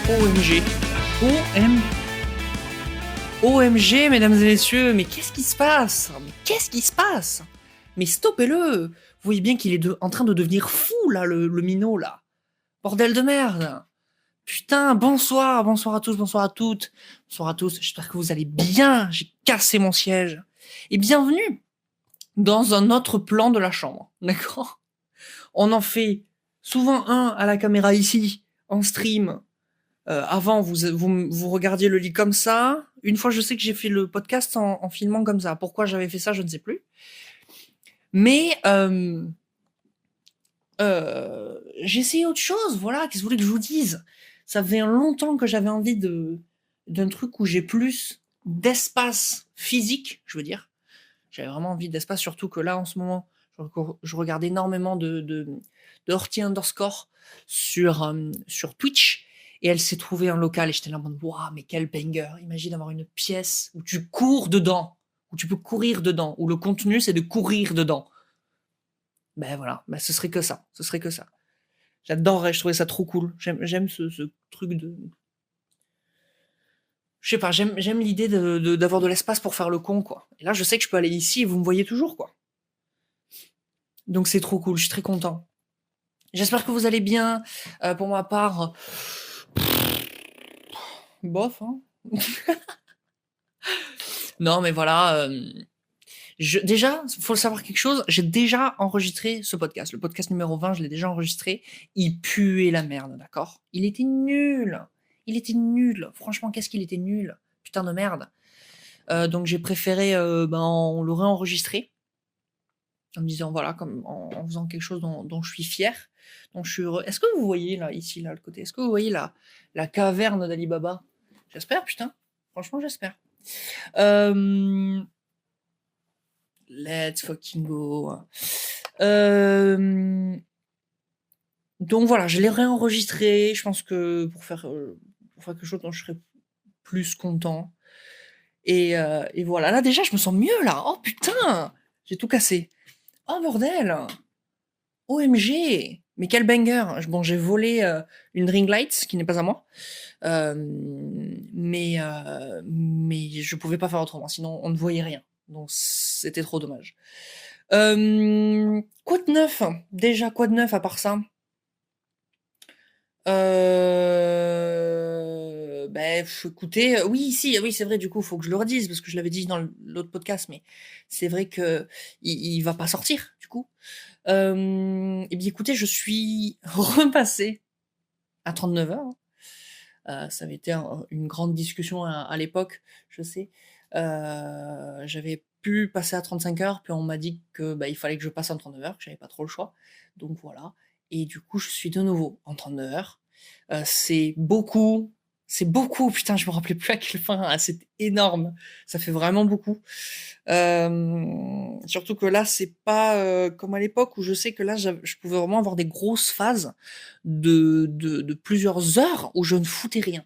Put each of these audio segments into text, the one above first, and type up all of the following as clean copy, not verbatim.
OMG. OM... OMG, mesdames et messieurs, mais qu'est-ce qui se passe? Mais qu'est-ce qui se passe? Mais stoppez-le! Vous voyez bien qu'il est en train de devenir fou, là, le minot, là. Bordel de merde! Putain, bonsoir à tous, bonsoir à toutes. Bonsoir à tous, j'espère que vous allez bien. J'ai cassé mon siège. Et bienvenue dans un autre plan de la chambre, d'accord? On en fait souvent un à la caméra ici, en stream. Avant, vous regardiez le lit comme ça. Une fois, je sais que j'ai fait le podcast en filmant comme ça. Pourquoi j'avais fait ça, je ne sais plus. Mais j'ai essayé autre chose. Voilà, qu'est-ce que vous voulez que je vous dise? Ça fait longtemps que j'avais envie d'un truc où j'ai plus d'espace physique, je veux dire. J'avais vraiment envie d'espace, surtout que là, en ce moment, je regarde énormément de Horty Underscore sur Twitch. Et elle s'est trouvée un local et j'étais là en mode, waouh, mais quel banger. Imagine avoir une pièce où tu cours dedans, où tu peux courir dedans, où le contenu c'est de courir dedans. Ben voilà, ben ce serait que ça. Ce serait que ça. J'adorerais, je trouvais ça trop cool. J'aime ce truc de. Je sais pas, j'aime l'idée d'avoir de l'espace pour faire le con, quoi. Et là, je sais que je peux aller ici et vous me voyez toujours, quoi. Donc c'est trop cool, je suis très content. J'espère que vous allez bien. Pour ma part, bof, hein. Non, mais voilà. Déjà, faut savoir quelque chose. J'ai déjà enregistré ce podcast. Le podcast numéro 20, je l'ai déjà enregistré. Il puait la merde, d'accord? Il était nul. Il était nul. Franchement, qu'est-ce qu'il était nul. Putain de merde. Donc j'ai préféré on le réenregistrer. En me disant, voilà, comme en faisant quelque chose dont je suis fier, dont je suis heureux. Est-ce que vous voyez, là, ici, là, le côté, est-ce que vous voyez la caverne d'Ali Baba? J'espère, putain. Franchement, j'espère. Let's fucking go. Donc voilà, je l'ai réenregistré. Je pense que pour faire quelque chose dont je serais plus content. Et voilà. Là, déjà, je me sens mieux, là. Oh putain! J'ai tout cassé. Oh bordel! OMG! Mais quel banger! Bon, j'ai volé une ring light qui n'est pas à moi. Mais je pouvais pas faire autrement, sinon on ne voyait rien. Donc c'était trop dommage. Quoi de neuf? Déjà, quoi de neuf à part ça? Écoutez, oui, si, oui, c'est vrai, du coup, faut que je le redise, parce que je l'avais dit dans l'autre podcast, mais c'est vrai que il va pas sortir, du coup. Eh bien, écoutez, je suis repassé à 39 heures. Ça avait été une grande discussion à l'époque, je sais. J'avais pu passer à 35 heures, puis on m'a dit que il fallait que je passe en 39 heures, que j'avais pas trop le choix. Donc voilà. Et du coup, je suis de nouveau en 39 heures. C'est beaucoup. C'est beaucoup, putain, je me rappelais plus à quel point, c'est énorme. Ça fait vraiment beaucoup. Surtout que là, c'est pas comme à l'époque où je sais que là, je pouvais vraiment avoir des grosses phases de plusieurs heures où je ne foutais rien.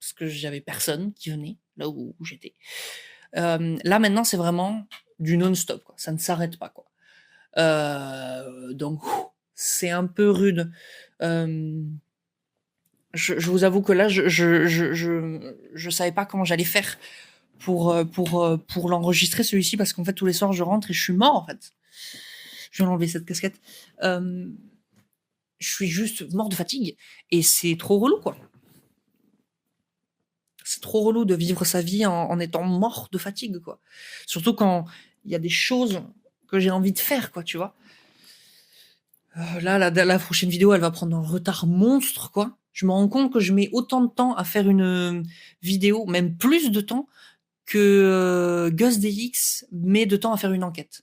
Parce que j'avais personne qui venait là où j'étais. Là, maintenant, c'est vraiment du non-stop, quoi. Ça ne s'arrête pas, quoi. Donc, c'est un peu rude. Je vous avoue que là, je savais pas comment j'allais faire pour l'enregistrer celui-ci parce qu'en fait tous les soirs je rentre et je suis mort en fait. Je viens d'enlever cette casquette. Je suis juste mort de fatigue et c'est trop relou quoi. C'est trop relou de vivre sa vie en étant mort de fatigue quoi. Surtout quand il y a des choses que j'ai envie de faire quoi, tu vois. Là, la prochaine vidéo, elle va prendre un retard monstre quoi. Je me rends compte que je mets autant de temps à faire une vidéo, même plus de temps que GusDX met de temps à faire une enquête.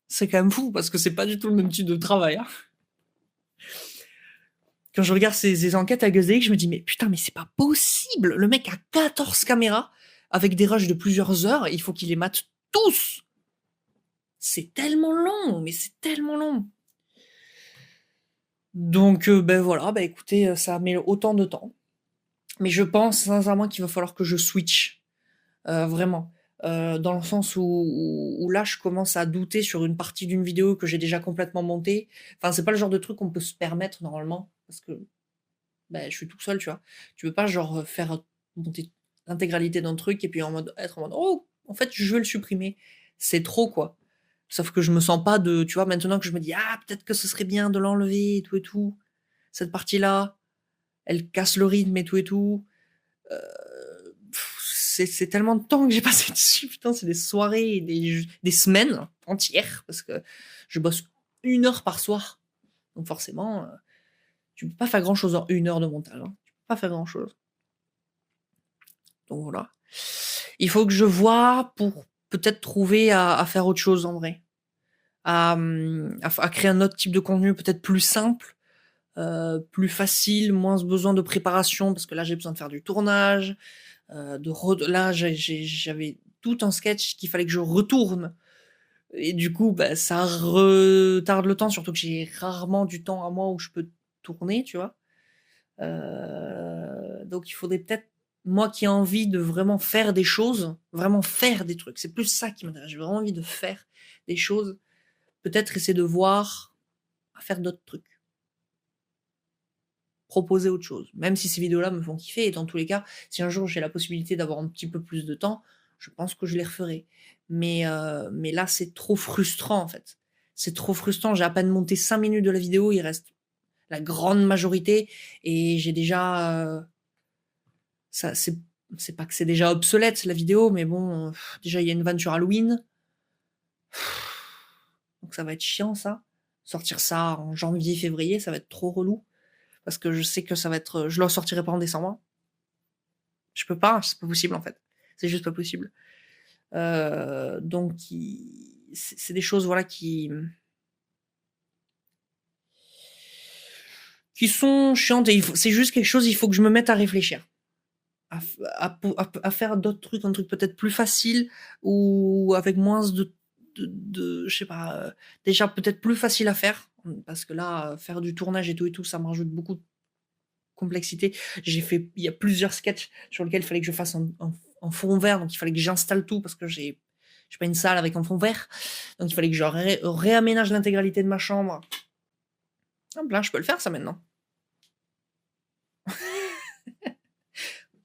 C'est quand même fou parce que c'est pas du tout le même type de travail. Hein. Quand je regarde ces enquêtes à GusDX, je me dis mais putain mais c'est pas possible. Le mec a 14 caméras avec des rushs de plusieurs heures et il faut qu'il les mate tous. C'est tellement long, mais c'est tellement long. Donc voilà, écoutez, ça met autant de temps. Mais je pense sincèrement qu'il va falloir que je switch. Vraiment. Dans le sens où là, je commence à douter sur une partie d'une vidéo que j'ai déjà complètement montée. Enfin, c'est pas le genre de truc qu'on peut se permettre normalement, parce que bah, je suis tout seul, tu vois? Tu peux pas genre, faire monter l'intégralité d'un truc et puis être en mode: «Oh, en fait, je vais le supprimer». C'est trop, quoi. Sauf que je me sens pas de tu vois, maintenant que je me dis: «Ah, peut-être que ce serait bien de l'enlever et tout, cette partie-là, elle casse le rythme et tout». Heu, c'est tellement de temps que j'ai passé dessus, putain, c'est des soirées et des semaines entières parce que je bosse 1 heure par soir. Donc forcément, tu peux pas faire grand-chose en 1 heure de montage, hein. Tu peux pas faire grand-chose. Donc voilà. Il faut que je voie pour peut-être trouver à faire autre chose en vrai. À créer un autre type de contenu peut-être plus simple, plus facile, moins besoin de préparation parce que là j'ai besoin de faire du tournage, là j'avais tout un sketch qu'il fallait que je retourne et du coup, bah, ça retarde le temps, surtout que j'ai rarement du temps à moi où je peux tourner, tu vois? Donc il faudrait peut-être moi qui ai envie de vraiment faire des choses, vraiment faire des trucs, c'est plus ça qui m'intéresse. J'ai vraiment envie de faire des choses, peut-être essayer de voir à faire d'autres trucs, proposer autre chose. Même si ces vidéos-là me font kiffer et dans tous les cas, si un jour j'ai la possibilité d'avoir un petit peu plus de temps, je pense que je les referai. Mais là, c'est trop frustrant en fait. C'est trop frustrant, j'ai à peine monté 5 minutes de la vidéo, il reste la grande majorité et j'ai déjà, ça c'est pas que c'est déjà obsolète la vidéo, mais bon, déjà il y a une vanne sur Halloween. Donc ça va être chiant ça. Sortir ça en janvier, février, ça va être trop relou. Parce que je sais que ça va être, je le sortirai pas en décembre. Je peux pas, c'est pas possible en fait. C'est juste pas possible. Donc c'est des choses voilà qui sont chiantes et c'est juste quelque chose, il faut que je me mette à réfléchir. À faire d'autres trucs, un truc peut-être plus facile ou avec moins de je sais pas, déjà peut-être plus facile à faire, parce que là, faire du tournage et tout, ça me rajoute beaucoup de complexité. Il y a plusieurs sketchs sur lesquels il fallait que je fasse en fond vert, donc il fallait que j'installe tout parce que j'ai pas une salle avec un fond vert, donc il fallait que je réaménage l'intégralité de ma chambre. Hop là, je peux le faire ça maintenant.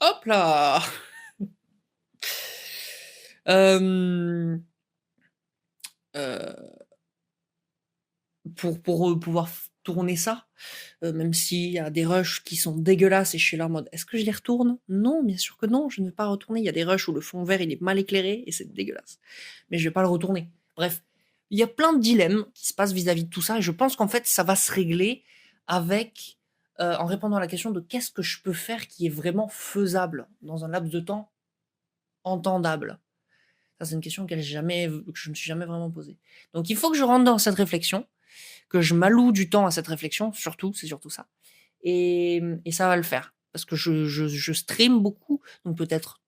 Hop là! Hem, heu pour, pouvoir tourner ça, même s'il y a des rushs qui sont dégueulasses et je suis là en mode: «Est-ce que je les retourne? Non, bien sûr que non, je ne vais pas retourner». Il y a des rushs où le fond vert, il est mal éclairé et c'est dégueulasse. Mais je vais pas le retourner. Bref, il y a plein de dilemmes qui se passent vis-à-vis de tout ça et je pense qu'en fait, ça va se régler avec, en répondant à la question de qu'est-ce que je peux faire qui est vraiment faisable dans un laps de temps entendable? Ça, c'est une question que je me suis jamais vraiment posée. Donc il faut que je rentre dans cette réflexion, que je m'alloue du temps à cette réflexion, surtout, c'est surtout ça. Et ça va le faire. Parce que je stream beaucoup, donc peut-être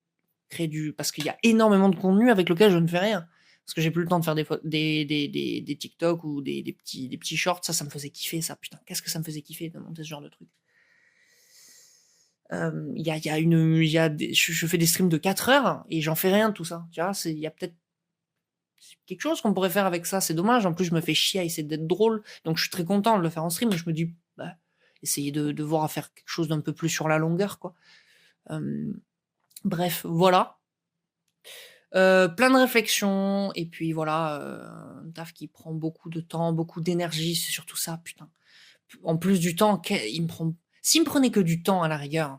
créer parce qu'il y a énormément de contenu avec lequel je ne fais rien. Parce que j'ai plus le temps de faire des TikTok ou des petits shorts. Ça me faisait kiffer, ça. Putain, qu'est-ce que ça me faisait kiffer de monter ce genre de truc. Il y a je fais des streams de 4 heures et j'en fais rien de tout ça. Tu vois, il y a peut-être quelque chose qu'on pourrait faire avec ça. C'est dommage. En plus, je me fais chier à essayer d'être drôle. Donc, je suis très content de le faire en stream. Mais je me dis, bah, essayer de voir à faire quelque chose d'un peu plus sur la longueur, quoi. Bref, voilà. Plein de réflexions. Et puis, voilà, un taf qui prend beaucoup de temps, beaucoup d'énergie. C'est surtout ça, putain. En plus du temps, s'il me prenait que du temps à la rigueur,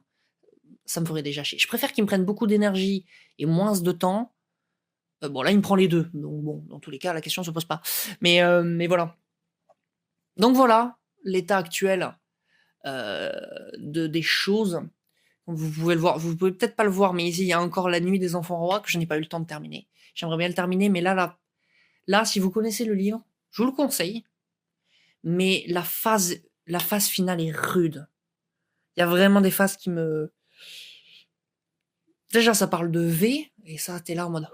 ça me ferait déjà chier. Je préfère qu'il me prenne beaucoup d'énergie et moins de temps. Bon, là, il me prend les deux. Donc, bon, dans tous les cas, la question se pose pas. Mais voilà. Donc voilà, l'état actuel des choses. Vous pouvez le voir, vous pouvez peut-être pas le voir, mais ici il y a encore La Nuit des Enfants Rois que je n'ai pas eu le temps de terminer. J'aimerais bien le terminer, mais là, si vous connaissez le livre, je vous le conseille. Mais la phase finale est rude. Il y a vraiment des phases qui me. Déjà, ça parle de V, et ça, t'es là en mode.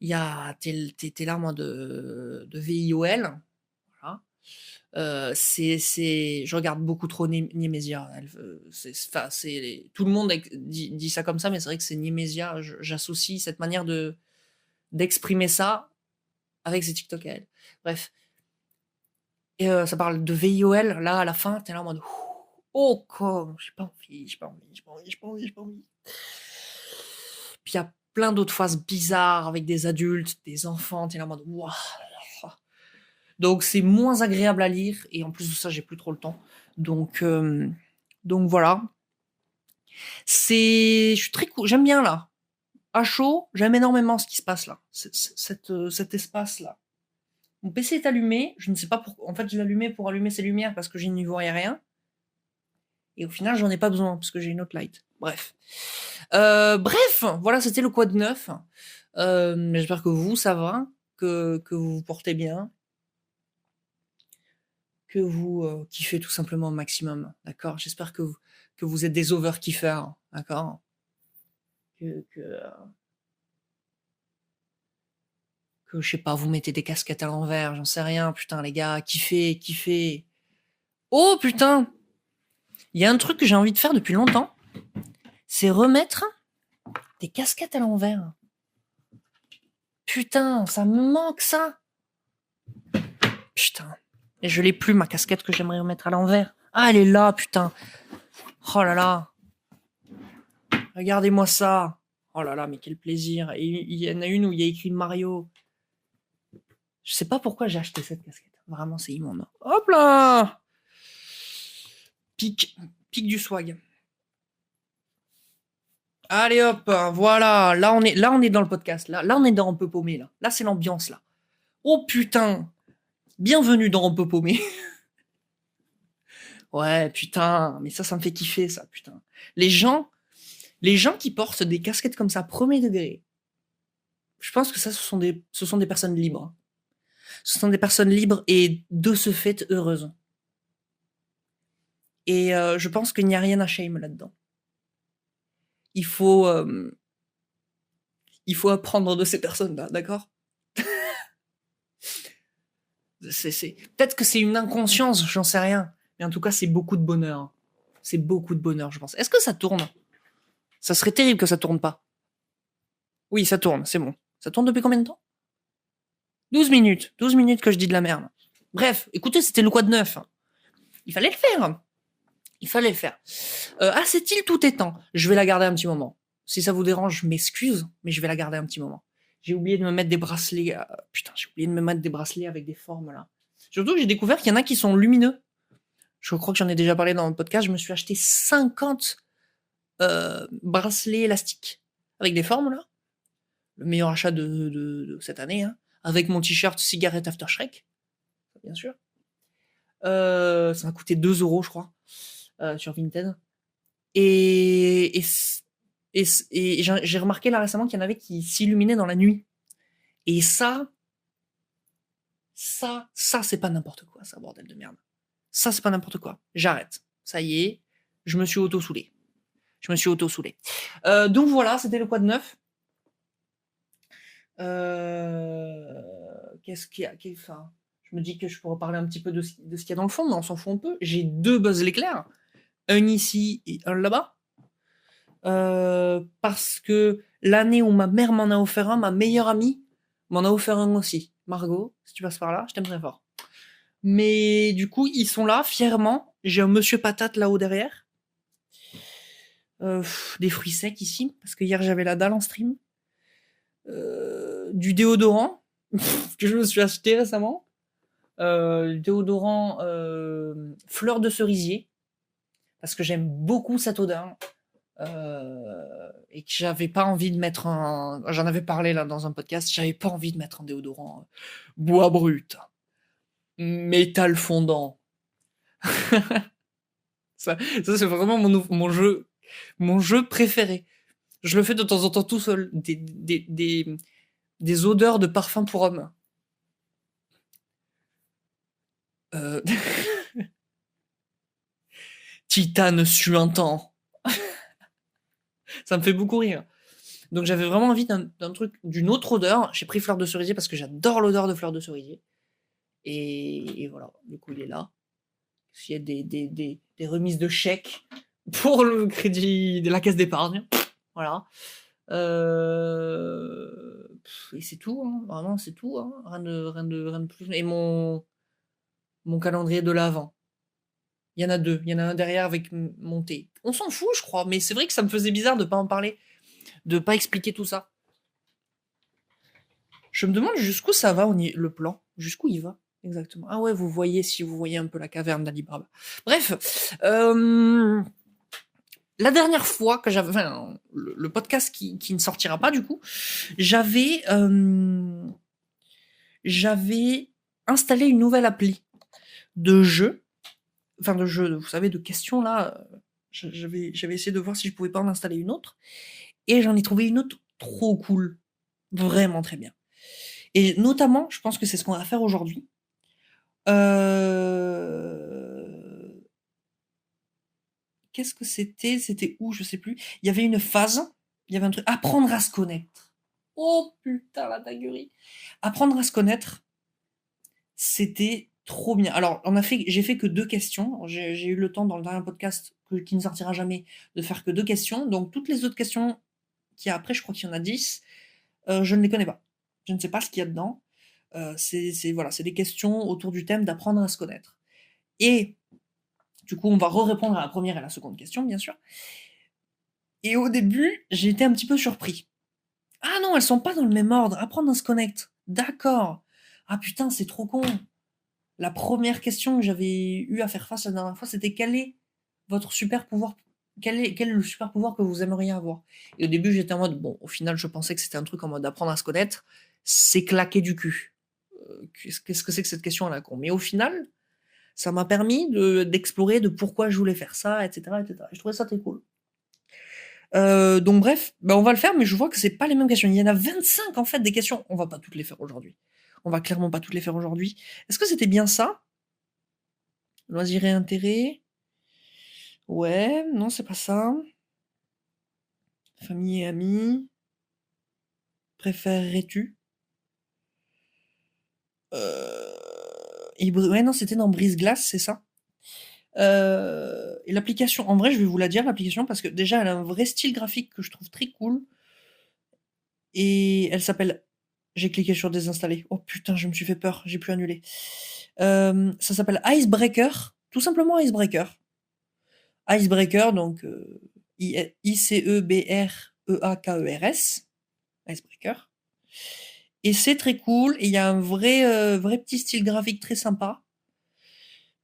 T'es là en mode de VIOL. Voilà. Je regarde beaucoup trop Niemesia. Enfin, tout le monde dit ça comme ça, mais c'est vrai que c'est Niemesia. J'associe cette manière d'exprimer ça avec ses TikTok à elle. Bref. Et ça parle de VIOL. Là, à la fin, t'es là en mode Oh, con, j'ai pas envie, j'ai pas envie, j'ai pas envie, j'ai pas envie, j'ai pas envie. Puis il y a plein d'autres phases bizarres avec des adultes, des enfants, t'es là en mode waouh. Donc c'est moins agréable à lire et en plus de ça, j'ai plus trop le temps. Donc, donc voilà. Je suis très cool, j'aime bien là. À chaud, j'aime énormément ce qui se passe là, cet espace là. Mon PC est allumé, je ne sais pas pourquoi. En fait, je l'ai allumé pour allumer ses lumières parce que je n'y voyais rien. Et au final, j'en ai pas besoin parce que j'ai une autre light. Bref. Bref, voilà, c'était le quad 9. J'espère que vous, ça va, que vous vous portez bien, que vous kiffez tout simplement au maximum. D'accord. J'espère que vous êtes des overkiffers. D'accord. Que je sais pas, vous mettez des casquettes à l'envers, j'en sais rien. Putain, les gars, kiffez, kiffez. Oh putain! Il y a un truc que j'ai envie de faire depuis longtemps, c'est remettre des casquettes à l'envers. Putain, ça me manque ça. Putain. Et je l'ai plus, ma casquette que j'aimerais remettre à l'envers. Ah, elle est là, putain. Oh là là. Regardez-moi ça. Oh là là, mais quel plaisir. Et il y en a une où il y a écrit Mario. Je sais pas pourquoi j'ai acheté cette casquette. Vraiment, c'est immonde. Hop là. Pique du swag. Allez hop, voilà. Là on est dans le podcast. Là on est dans un peu paumé là. Là c'est l'ambiance là. Oh putain. Bienvenue dans un peu paumé. Ouais, putain, mais ça me fait kiffer ça, putain. Les gens qui portent des casquettes comme ça, premier degré. Je pense que ça ce sont des personnes libres. Ce sont des personnes libres et de ce fait heureuses. Et je pense qu'il n'y a rien à shame là-dedans. Il faut apprendre de ces personnes-là, d'accord? Peut-être que c'est une inconscience, j'en sais rien. Mais en tout cas, c'est beaucoup de bonheur. C'est beaucoup de bonheur, je pense. Est-ce que ça tourne? Ça serait terrible que ça tourne pas. Oui, ça tourne, c'est bon. Ça tourne depuis combien de temps? 12 minutes. 12 minutes que je dis de la merde. Bref, écoutez, c'était le quad 9. Il fallait le faire. Il fallait le faire. Cette île tout étant, je vais la garder un petit moment. Si ça vous dérange, je m'excuse, mais je vais la garder un petit moment. J'ai oublié de me mettre des bracelets. Putain, j'ai oublié de me mettre des bracelets avec des formes là. Surtout que j'ai découvert qu'il y en a qui sont lumineux. Je crois que j'en ai déjà parlé dans le podcast. Je me suis acheté 50 bracelets élastiques avec des formes là. Le meilleur achat de cette année, hein. Avec mon t-shirt Cigarette After Shrek, bien sûr. Ça m'a coûté 2 euros, je crois, sur Vinted. Et j'ai remarqué là récemment qu'il y en avait qui s'illuminaient dans la nuit. Et ça, c'est pas n'importe quoi, ça, bordel de merde. Ça, c'est pas n'importe quoi. J'arrête. Ça y est, je me suis auto-saoulé. Donc voilà, c'était le quad 9. Qu'est-ce qu'il y a enfin, je me dis que je pourrais parler un petit peu de ce qu'il y a dans le fond, mais on s'en fout un peu. J'ai 2 Buzz l'éclair, un ici et un là-bas. Parce que l'année où ma mère m'en a offert un, ma meilleure amie m'en a offert un aussi. Margot, si tu passes par là, je t'aime très fort. Mais du coup, ils sont là, fièrement. J'ai un monsieur patate là-haut derrière. Des fruits secs ici, parce que hier j'avais la dalle en stream. Du déodorant que je me suis acheté récemment. Du déodorant fleur de cerisier, parce que j'aime beaucoup cette odeur. Et que j'avais pas envie de mettre un. J'en avais parlé là dans un podcast, j'avais pas envie de mettre un déodorant bois brut, métal fondant. Ça c'est vraiment mon jeu préféré. Je le fais de temps en temps tout seul. Des odeurs de parfum pour homme. Euh... Titane suintant. Ça me fait beaucoup rire. Donc j'avais vraiment envie d'un truc, d'une autre odeur. J'ai pris fleur de cerisier parce que j'adore l'odeur de fleur de cerisier. Et voilà, du coup il est là. S'il y a des remises de chèques pour le crédit de la caisse d'épargne. Voilà. Et c'est tout, hein. Vraiment c'est tout, hein. Rien de plus. Et mon calendrier de l'Avent. Il y en a 2. Il y en a un derrière avec mon thé. On s'en fout, je crois, mais c'est vrai que ça me faisait bizarre de pas en parler, de pas expliquer tout ça. Je me demande jusqu'où ça va le plan. Jusqu'où il va exactement. Ah ouais, vous voyez, si vous voyez un peu la caverne d'Ali Baba. Bref, la dernière fois que j'avais, enfin, le podcast qui ne sortira pas du coup, j'avais installé une nouvelle appli de jeu, enfin de jeu, vous savez, de questions là. J'avais essayé de voir si je pouvais pas en installer une autre, et j'en ai trouvé une autre trop cool, vraiment très bien. Et notamment, je pense que c'est ce qu'on va faire aujourd'hui. Qu'est-ce que c'était? C'était où? Je sais plus. Il y avait une phase, il y avait un truc. Apprendre à se connaître. Oh putain, la dinguerie. Apprendre à se connaître, c'était trop bien. Alors, j'ai fait que 2 questions. J'ai eu le temps dans le dernier podcast qui ne sortira jamais de faire que 2 questions. Donc, toutes les autres questions qu'il y a après, je crois qu'il y en a 10, je ne les connais pas. Je ne sais pas ce qu'il y a dedans. Voilà, c'est des questions autour du thème d'apprendre à se connaître. Et du coup, on va répondre à la première et à la seconde question, bien sûr. Et au début, j'ai été un petit peu surpris. Ah non, elles sont pas dans le même ordre. Apprendre à se connecter. D'accord. Ah putain, c'est trop con. La première question que j'avais eu à faire face la dernière fois, c'était quel est votre super pouvoir? Quel est le super pouvoir que vous aimeriez avoir? Et au début, j'étais en mode, bon, au final, je pensais que c'était un truc en mode apprendre à se connaître. C'est claquer du cul. Qu'est-ce que c'est que cette question à la con? Mais au final, ça m'a permis d'explorer de pourquoi je voulais faire ça, etc., etc. Je trouvais ça très cool. Donc bref, on va le faire, mais je vois que c'est pas les mêmes questions. Il y en a 25 en fait des questions. On va pas toutes les faire aujourd'hui. On va clairement pas toutes les faire aujourd'hui. Est-ce que c'était bien ça? Loisirs et intérêts? Ouais, non, c'est pas ça. Famille et amis? Préférerais-tu? Ouais, non, c'était dans Brise-Glace, c'est ça. Et l'application, en vrai, je vais vous la dire, l'application, parce que déjà, elle a un vrai style graphique que je trouve très cool. Et elle s'appelle... J'ai cliqué sur désinstaller. Oh putain, je me suis fait peur, j'ai pu annuler. Ça s'appelle Icebreaker, tout simplement Icebreaker. Icebreaker, donc Icebreakers, Icebreaker. Et c'est très cool, et il y a un vrai petit style graphique très sympa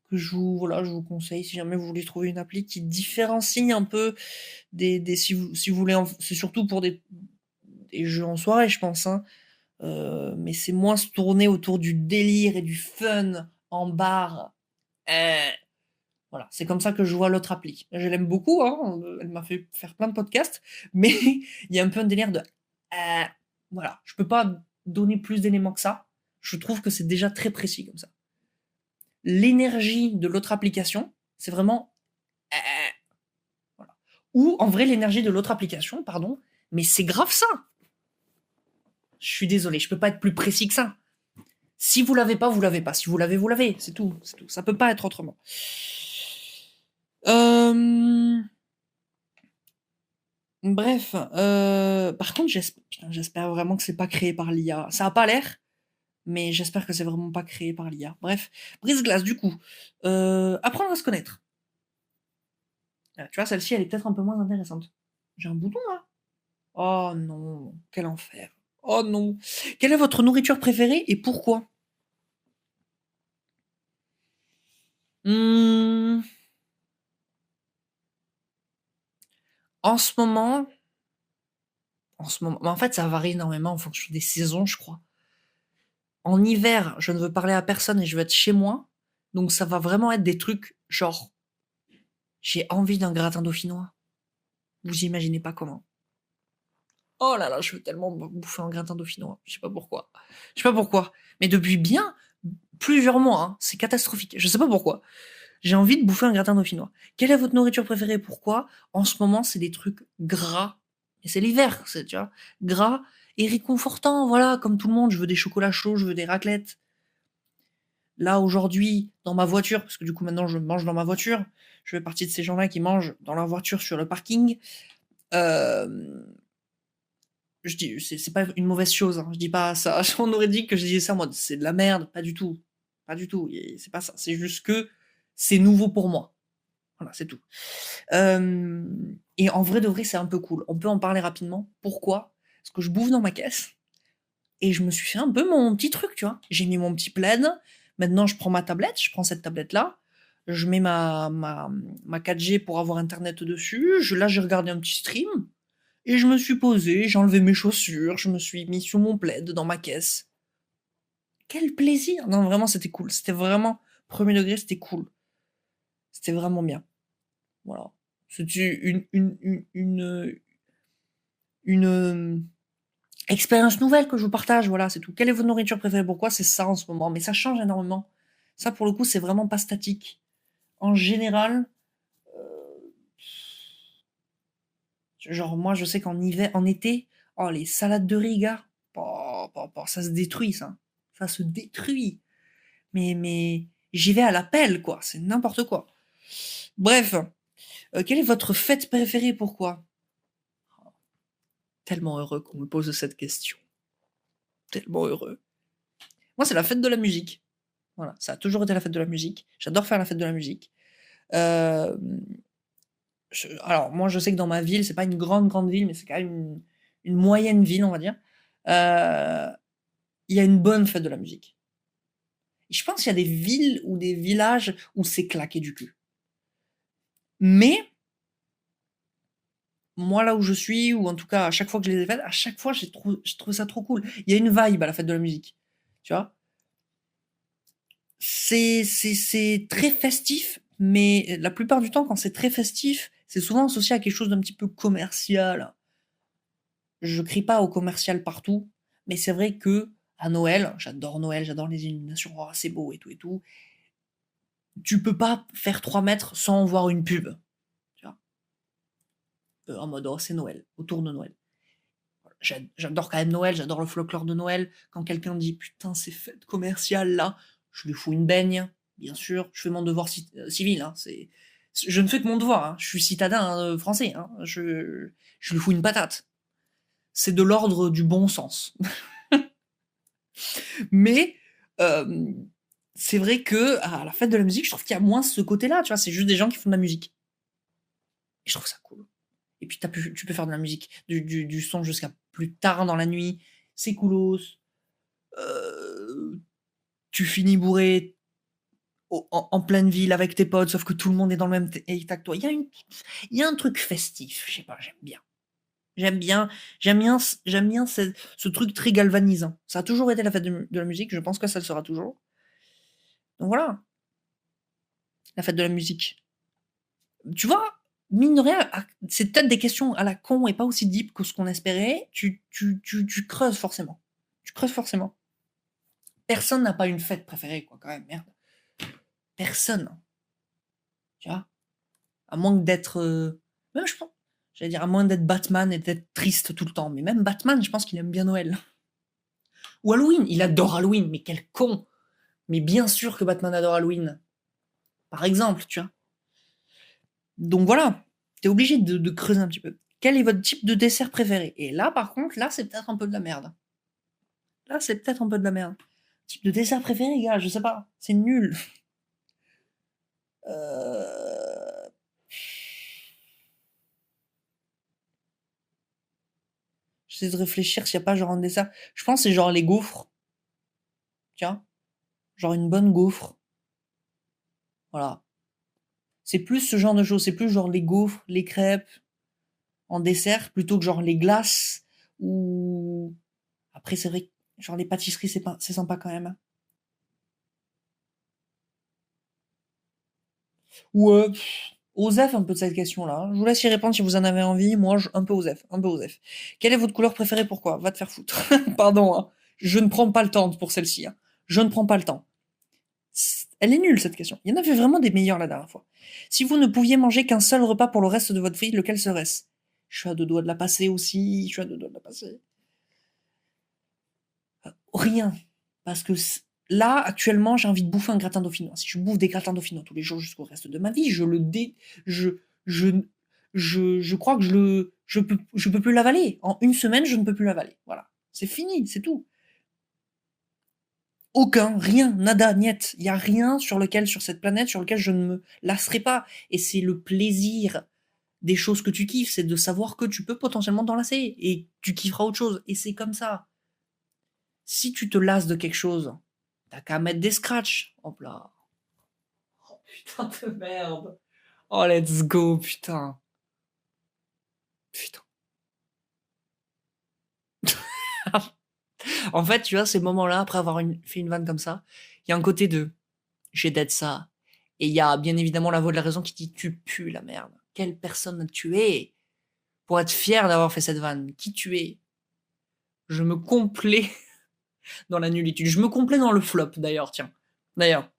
que je vous conseille si jamais vous voulez trouver une appli qui différencie un peu si vous voulez, c'est surtout pour des jeux en soirée, je pense, hein. Mais c'est moins se tourner autour du délire et du fun en bar. Voilà, c'est comme ça que je vois l'autre appli. Je l'aime beaucoup, hein, elle m'a fait faire plein de podcasts, mais il y a un peu un délire de voilà, je peux pas donner plus d'éléments que ça. Je trouve que c'est déjà très précis comme ça. L'énergie de l'autre application, c'est vraiment voilà. Ou en vrai l'énergie de l'autre application, pardon, mais c'est grave ça. Je suis désolé, je peux pas être plus précis que ça. Si vous l'avez pas, vous l'avez pas. Si vous l'avez, vous l'avez. C'est tout. C'est tout. Ça peut pas être autrement. Bref. Par contre, j'espère vraiment que c'est pas créé par l'IA. Ça a pas l'air, mais j'espère que c'est vraiment pas créé par l'IA. Bref. Brise-glace, du coup. Apprendre à se connaître. Ah, tu vois, celle-ci, elle est peut-être un peu moins intéressante. J'ai un bouton, là. Oh non. Quel enfer. Oh non. Quelle est votre nourriture préférée et pourquoi? Mmh. En ce moment, en fait, ça varie énormément en fonction des saisons, je crois. En hiver, je ne veux parler à personne et je veux être chez moi, donc ça va vraiment être des trucs genre, j'ai envie d'un gratin dauphinois. Vous imaginez pas comment. Oh là là, je veux tellement bouffer un gratin dauphinois. Je sais pas pourquoi. Je sais pas pourquoi. Mais depuis bien plusieurs mois, hein, c'est catastrophique. Je sais pas pourquoi. J'ai envie de bouffer un gratin dauphinois. Quelle est votre nourriture préférée? Pourquoi? En ce moment, c'est des trucs gras. Et c'est l'hiver, tu vois. Gras et réconfortant, voilà, comme tout le monde. Je veux des chocolats chauds, je veux des raclettes. Là, aujourd'hui, dans ma voiture, parce que du coup, maintenant, je mange dans ma voiture. Je fais partie de ces gens-là qui mangent dans leur voiture sur le parking. Je dis, c'est pas une mauvaise chose, hein, je dis pas ça. On aurait dit que je disais ça en mode, c'est de la merde. Pas du tout. Pas du tout. C'est pas ça. C'est juste que c'est nouveau pour moi. Voilà, c'est tout. Et en vrai de vrai, c'est un peu cool. On peut en parler rapidement. Pourquoi? Parce que je bouffe dans ma caisse et je me suis fait un peu mon petit truc, tu vois? J'ai mis mon petit plaid. Maintenant, je prends ma tablette, je prends cette tablette-là, je mets ma 4G pour avoir internet dessus. Là, j'ai regardé un petit stream et je me suis posé, j'ai enlevé mes chaussures, je me suis mis sur mon plaid dans ma caisse. Quel plaisir! Non, vraiment, c'était cool. C'était vraiment premier degré, c'était cool. C'était vraiment bien. Voilà. C'était une expérience nouvelle que je vous partage, voilà, c'est tout. Quelle est votre nourriture préférée? Pourquoi? C'est ça en ce moment, mais ça change énormément. Ça, pour le coup, c'est vraiment pas statique. En général, genre moi, je sais qu'en hiver en été, oh les salades de riz, gars, ça se détruit ça. Ça se détruit. Mais j'y vais à la pelle, quoi, c'est n'importe quoi. Bref, quelle est votre fête préférée? Pourquoi? Tellement heureux qu'on me pose cette question. Tellement heureux. Moi, c'est la fête de la musique. Voilà, ça a toujours été la fête de la musique. J'adore faire la fête de la musique. Hem, alors moi, je sais que dans ma ville, c'est pas une grande, grande ville, mais c'est quand même une moyenne ville, on va dire. Heu, il y a une bonne fête de la musique. Et je pense qu'il y a des villes ou des villages où c'est claqué du cul. Mais moi, là où je suis, ou en tout cas à chaque fois que je les ai faites, à chaque fois, j'ai trouvé ça trop cool. Il y a une vibe à la fête de la musique, tu vois? C'est très festif, mais la plupart du temps, quand c'est très festif, c'est souvent associé à quelque chose d'un petit peu commercial. Je crie pas au commercial partout, mais c'est vrai que à Noël, j'adore les illuminations, oh, c'est beau et tout. Tu peux pas faire 3 mètres sans voir une pub, tu vois? En mode: «Oh, c'est Noël», autour de Noël. J'adore quand même Noël, j'adore le folklore de Noël. Quand quelqu'un dit: «Putain, ces fêtes commerciales là», je lui fous une baigne, bien sûr, je fais mon devoir civil, hein, je ne fais que mon devoir, hein, je suis citadin, français, hein, je lui fous une patate. C'est de l'ordre du bon sens. Mais, c'est vrai qu'à la fête de la musique, je trouve qu'il y a moins ce côté-là, tu vois? C'est juste des gens qui font de la musique et je trouve ça cool. Et puis tu peux faire de la musique, du son jusqu'à plus tard dans la nuit, c'est coolos. Heu, tu finis bourré en pleine ville avec tes potes, sauf que tout le monde est dans le même état que toi. Il y a un truc festif, je sais pas, j'aime bien. J'aime bien j'aime bien ce truc très galvanisant. Ça a toujours été la fête de la musique, je pense que ça le sera toujours. Donc voilà, la fête de la musique. Tu vois? Mine de rien, c'est peut-être des questions à la con et pas aussi deep que ce qu'on espérait. Tu creuses forcément. Tu creuses forcément. Personne n'a pas une fête préférée, quoi, quand même, merde. Personne, tu vois? À moins d'être, même je pense j'allais dire à moins d'être Batman et d'être triste tout le temps, mais même Batman, je pense qu'il aime bien Noël. Ou Halloween, il adore Halloween, mais quel con! Mais bien sûr que Batman adore Halloween, par exemple, tu vois? Donc voilà, tu es obligé de creuser un petit peu. Quel est votre type de dessert préféré? Et là, par contre, là, c'est peut-être un peu de la merde. Là, c'est peut-être un peu de la merde. Type de dessert préféré, gars, je sais pas, c'est nul. Heu, j'essaie de réfléchir s'il y a pas genre un dessert. Je pense que c'est genre les gaufres, tu vois? Genre une bonne gaufre, voilà. C'est plus ce genre de choses, c'est plus genre les gaufres, les crêpes en dessert plutôt que genre les glaces ou après c'est vrai que genre les pâtisseries c'est sympa quand même, hein. Ou, osef un peu de cette question-là, hein. Je vous laisse y répondre si vous en avez envie. Moi, je un peu osef, un peu osef. Quelle est votre couleur préférée? Pourquoi? Va te faire foutre. Pardon, hein. Je ne prends pas le temps pour celle-ci, hein. Je ne prends pas le temps. Elle est nulle cette question. Il y en avait vraiment des meilleures la dernière fois. Si vous ne pouviez manger qu'un seul repas pour le reste de votre vie, lequel serait-ce? Je suis à 2 doigts de la passer aussi, je suis à 2 doigts de la passer. Rien. Parce que là, actuellement, j'ai envie de bouffer un gratin dauphinois. Si je bouffe des gratins dauphinois tous les jours jusqu'au reste de ma vie, je, je, je crois que je peux plus l'avaler. En une semaine, je ne peux plus l'avaler. Voilà. C'est fini, c'est tout. Aucun, rien, nada, niet. Il y a rien sur cette planète, sur lequel je ne me lasserai pas. Et c'est le plaisir des choses que tu kiffes, c'est de savoir que tu peux potentiellement t'en lasser et tu kifferas autre chose. Et c'est comme ça. Si tu te lasses de quelque chose, t'as qu'à mettre des scratchs. Hop là. Oh putain de merde. Oh let's go, putain. Putain. En fait, tu vois, ces moments-là, après avoir fait une vanne comme ça, il y a un côté de j'ai d'être ça. Et il y a bien évidemment la voix de la raison qui dit tu pues la merde. Quelle personne tu es pour être fier d'avoir fait cette vanne? Qui tu es? Je me complais dans la nullitude. Je me complais dans le flop d'ailleurs, tiens. D'ailleurs,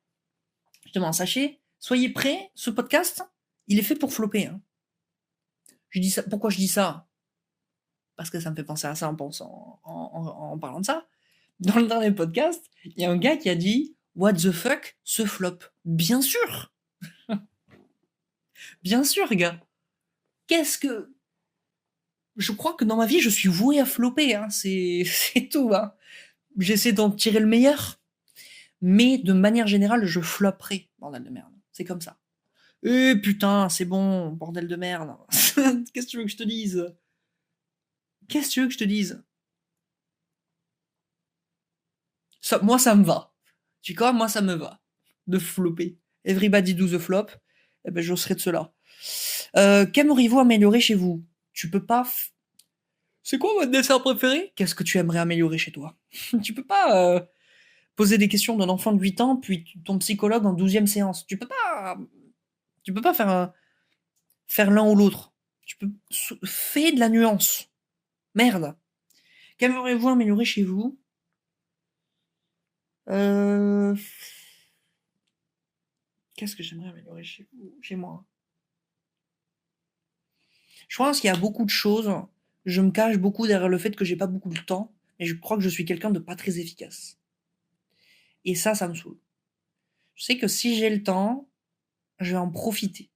justement, sachez, soyez prêts, ce podcast, il est fait pour flopper. Hein. Je dis ça, pourquoi je dis ça? Parce que ça me fait penser à ça en pensant, en parlant de ça. Dans le dernier podcast, il y a un gars qui a dit What the fuck, ce flop? Bien sûr! Bien sûr, gars! Qu'est-ce que. Je crois que dans ma vie, je suis voué à flopper, hein. C'est tout, hein. J'essaie d'en tirer le meilleur, mais de manière générale, je flopperai, bordel de merde. C'est comme ça. Eh putain, c'est bon, bordel de merde. Qu'est-ce que tu veux que je te dise? Qu'est-ce que tu veux que je te dise? Ça, moi, ça me va. Tu vois, moi, ça me va. De flopper. Everybody do the flop. Eh ben, je serai de cela. Qu'aimeriez-vous améliorer chez vous? Tu peux pas. C'est quoi votre dessert préféré? Qu'est-ce que tu aimerais améliorer chez toi? Tu peux pas poser des questions d'un enfant de 8 ans, puis ton psychologue en 12e séance. Tu peux pas faire l'un ou l'autre. Tu peux fais de la nuance. Merde. Qu'aimeriez-vous améliorer chez vous? Qu'est-ce que j'aimerais améliorer chez moi? Je pense qu'il y a beaucoup de choses. Je me cache beaucoup derrière le fait que j'ai pas beaucoup de temps, et je crois que je suis quelqu'un de pas très efficace. Et ça me saoule. Je sais que si j'ai le temps, je vais en profiter.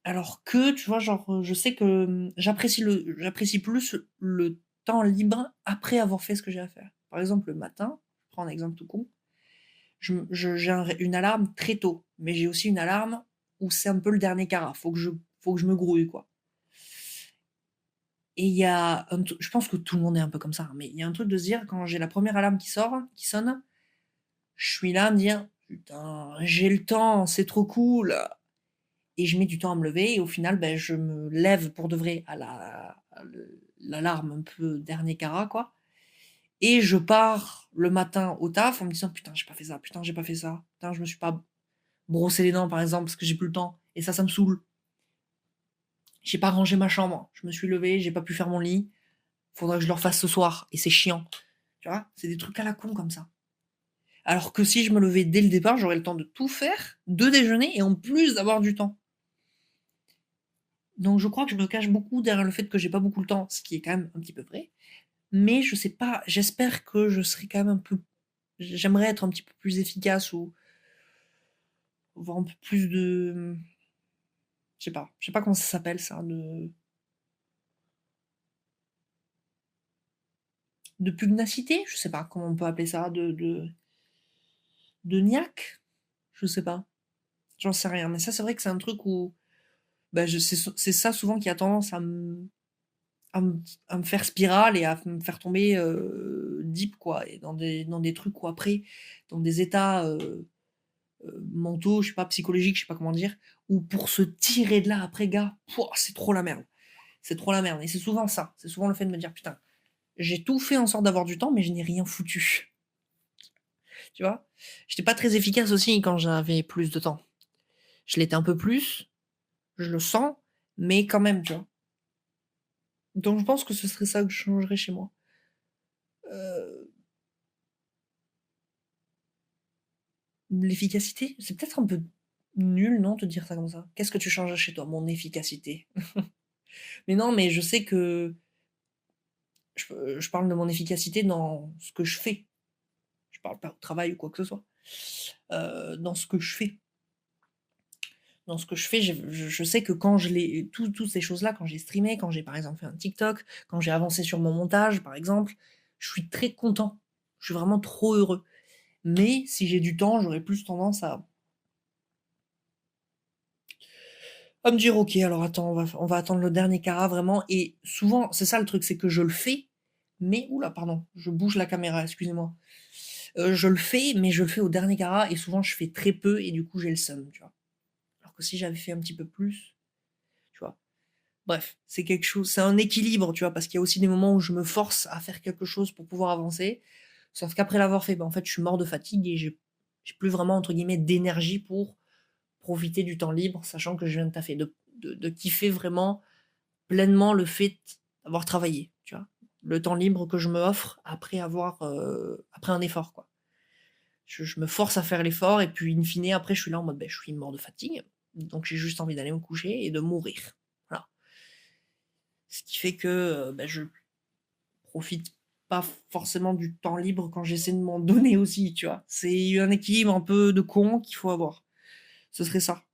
Alors que, tu vois, genre, je sais que j'apprécie plus le temps libre après avoir fait ce que j'ai à faire. Par exemple, le matin, je prends un exemple tout con, j'ai une alarme très tôt, mais j'ai aussi une alarme où c'est un peu le dernier quart. Faut que je me grouille, quoi. Et il y a je pense que tout le monde est un peu comme ça, hein, mais il y a un truc de se dire, quand j'ai la première alarme qui sonne, je suis là à me dire: «Putain, j'ai le temps, c'est trop cool!» Et je mets du temps à me lever et au final, ben, je me lève pour de vrai à l'alarme un peu dernier carat, quoi, et je pars le matin au taf en me disant: «Putain, j'ai pas fait ça, putain, j'ai pas fait ça, putain, je me suis pas brossé les dents», par exemple, parce que j'ai plus le temps et ça me saoule. J'ai pas rangé ma chambre, je me suis levé, j'ai pas pu faire mon lit, faudrait que je le refasse ce soir et c'est chiant. Tu vois? C'est des trucs à la con comme ça. Alors que si je me levais dès le départ, j'aurais le temps de tout faire, de déjeuner et en plus d'avoir du temps. Donc je crois que je me cache beaucoup derrière le fait que j'ai pas beaucoup le temps, ce qui est quand même un petit peu vrai. Mais je sais pas, j'espère que je serai quand même un peu. J'aimerais être un petit peu plus efficace ou avoir un peu plus de. Je sais pas comment ça s'appelle ça, de pugnacité, je sais pas comment on peut appeler ça, de niaque, je sais pas, j'en sais rien. Mais ça, c'est vrai que c'est un truc où, bah, c'est ça souvent qui a tendance à me, à me faire spirale et à me faire tomber deep, quoi, et dans des trucs où après, dans des états mentaux, je sais pas, psychologiques, je sais pas comment dire, où pour se tirer de là après, gars, pouah, c'est trop la merde. C'est trop la merde. Et c'est souvent ça. C'est souvent le fait de me dire, putain, j'ai tout fait en sorte d'avoir du temps, mais je n'ai rien foutu. Tu vois? J'étais pas très efficace aussi quand j'avais plus de temps. Je l'étais un peu plus, je le sens, mais quand même, tu vois? Donc je pense que ce serait ça que je changerais chez moi. Heu L'efficacité? C'est peut-être un peu nul, non, de dire ça comme ça? Qu'est-ce que tu changerais chez toi? Mon efficacité. Mais non, mais je sais que je parle de mon efficacité dans ce que je fais. Je parle pas au travail ou quoi que ce soit. Dans ce que je fais. Dans ce que je fais, je sais que quand je l'ai toutes ces choses-là, quand j'ai streamé, quand j'ai, par exemple, fait un TikTok, quand j'ai avancé sur mon montage, par exemple, je suis très content. Je suis vraiment trop heureux. Mais si j'ai du temps, j'aurais plus tendance à me dire: «OK, alors attends, on va attendre le dernier carat vraiment» et souvent, c'est ça le truc, c'est que je le fais, mais ouh là, pardon, je bouge la caméra, excusez-moi. Je le fais, mais je le fais au dernier carat et souvent je fais très peu et du coup j'ai le seum, tu vois? Alors que si j'avais fait un petit peu plus, tu vois? Bref, c'est un équilibre, tu vois? Parce qu'il y a aussi des moments où je me force à faire quelque chose pour pouvoir avancer, sauf qu'après l'avoir fait, ben, en fait, je suis mort de fatigue et j'ai plus vraiment, entre guillemets, «d'énergie» pour profiter du temps libre, sachant que je viens de taffer, de kiffer vraiment pleinement le fait d'avoir travaillé, tu vois? Le temps libre que je me offre après un effort, quoi. Je me force à faire l'effort et puis in fine après je suis là en mode: «Beh, je suis mort de fatigue, donc j'ai juste envie d'aller me coucher et de mourir». Voilà. Ce qui fait que, bah, je profite pas forcément du temps libre quand j'essaie de m'en donner aussi, tu vois? C'est un équilibre un peu de con qu'il faut avoir. Ce serait ça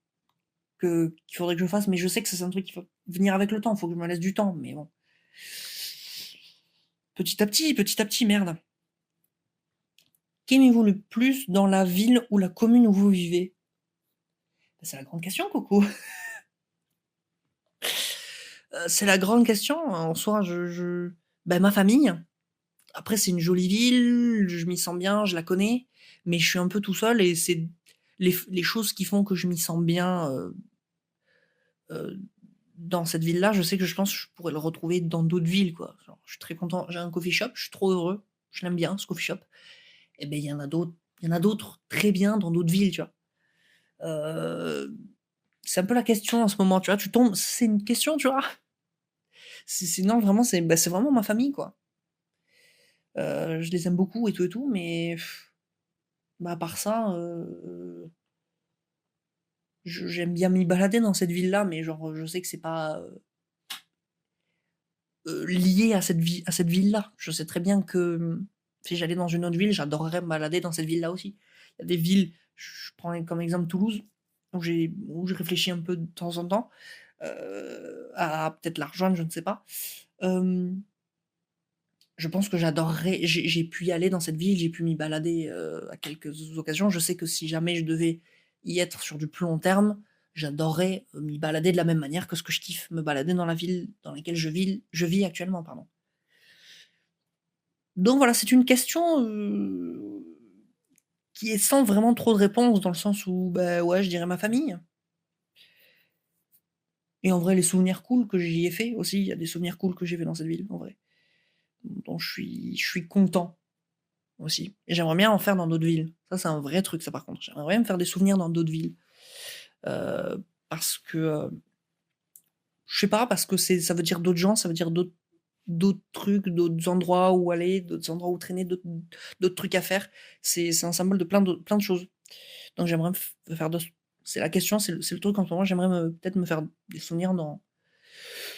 qu'il faudrait que je fasse, mais je sais que ça, c'est un truc qui va venir avec le temps. Il faut que je me laisse du temps, mais bon. Petit à petit, merde. Qu'aimez-vous le plus dans la ville ou la commune où vous vivez? Bah, c'est la grande question, coco. C'est la grande question. En soi, bah, ma famille. Après, c'est une jolie ville, je m'y sens bien, je la connais, mais je suis un peu tout seul et c'est les choses qui font que je m'y sens bien, heu, dans cette ville-là, je sais que je pense que je pourrais le retrouver dans d'autres villes, quoi. Genre, je suis très content, j'ai un coffee shop, je suis trop heureux, je l'aime bien ce coffee shop et beh, il y en a d'autres très bien dans d'autres villes, tu vois? Heu, c'est un peu la question en ce moment, tu vois? C'est une question, tu vois? C'est non, vraiment, c'est vraiment ma famille, quoi. Je les aime beaucoup et tout, mais bah, à part ça, j'aime bien m'y balader dans cette ville-là, mais genre, je sais que c'est pas, lié à cette ville-là. Je sais très bien que, si j'allais dans une autre ville, j'adorerais me balader dans cette ville-là aussi. Il y a des villes, je prends comme exemple Toulouse, où je réfléchis un peu de temps en temps, à peut-être la rejoindre, je ne sais pas. Hem, je pense que j'adorerais j'ai pu y aller dans cette ville, j'ai pu m'y balader, à quelques occasions. Je sais que si jamais je devais y être sur du plus long terme, j'adorerais, m'y balader de la même manière que ce que je kiffe me balader dans la ville dans laquelle je vis actuellement, pardon. Donc voilà, c'est une question, qui est sans vraiment trop de réponse dans le sens où, bah, ouais, je dirais ma famille et en vrai les souvenirs cool que j'y ai fait aussi, il y a des souvenirs cool que j'ai fait dans cette ville, en vrai, dont je suis content aussi et j'aimerais bien en faire dans d'autres villes. Ça, c'est un vrai truc ça par contre. J'aimerais bien me faire des souvenirs dans d'autres villes, parce que, je sais pas, parce que ça veut dire d'autres gens, ça veut dire d'autres trucs, d'autres endroits où aller, d'autres endroits où traîner, d'autres trucs à faire. C'est un symbole de plein de choses. Donc j'aimerais me faire de c'est la question, c'est le truc en ce moment, j'aimerais peut-être me faire des souvenirs dans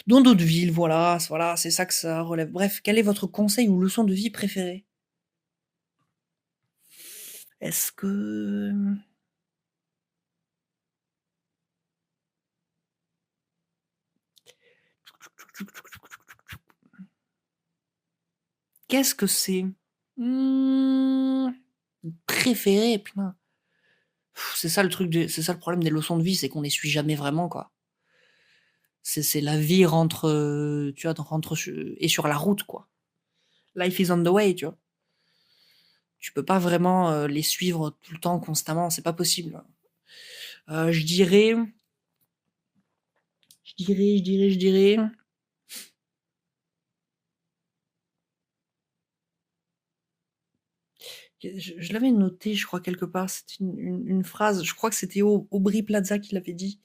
d'autres villes, voilà, c'est ça que ça relève. Bref, quel est votre conseil ou leçon de vie préférée? Est-ce que, qu'est-ce que c'est? Mmh, préféré, putain. C'est ça le problème des leçons de vie, c'est qu'on les suit jamais vraiment, quoi. C'est la vie rentre, tu vois, rentre su est sur la route, quoi. Life is on the way, tu vois? Tu peux pas vraiment, les suivre tout le temps, constamment, c'est pas possible. Heu, je dirais je dirais je l'avais noté, je crois, quelque part, c'était une phrase, je crois que c'était Aubrey Plaza qui l'avait dit,